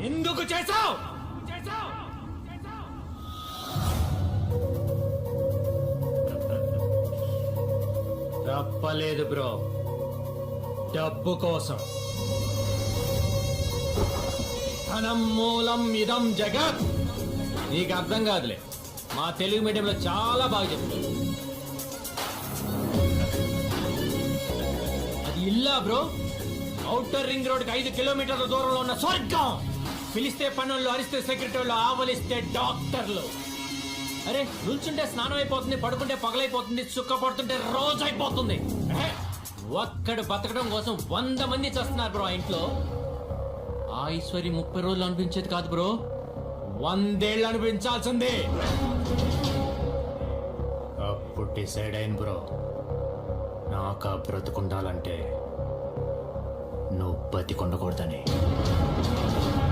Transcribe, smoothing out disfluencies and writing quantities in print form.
ఎందుకు చేసావు? తప్పలేదు బ్రో, డబ్బు కోసం. ధనం మూలం ఇదం జగత్. నీకు అర్థం కాదులే, మా తెలుగు మీడియంలో చాలా బాగా చెప్తారు. అది ఇల్లా బ్రో, ఔటర్ రింగ్ రోడ్ 5 కిలోమీటర్ల దూరంలో ఉన్న స్వర్గం. పిలిస్తే పనుల్లో, అరిస్తే సెక్రటరీలు, ఆవలిస్తే డాక్టర్లు. అరే నుంచుంటే స్నానం అయిపోతుంది, పడుకుంటే పగలైపోతుంది, సుక్క పడుతుంటే రోజు అయిపోతుంది. ఒక్కడు బతకడం కోసం 100 మంది చేస్తున్నారు బ్రో. ఆ ఇంట్లో ఆ ఐశ్వర్య 30 రోజులు అనిపించేది కాదు బ్రో, 100 ఏళ్ళు అనిపించాల్సిందే. అప్పుడు డిసైడ్ అయింది బ్రో, నాకు బ్రతుకుండాలంటే నువ్వు బతికొండకూడదని.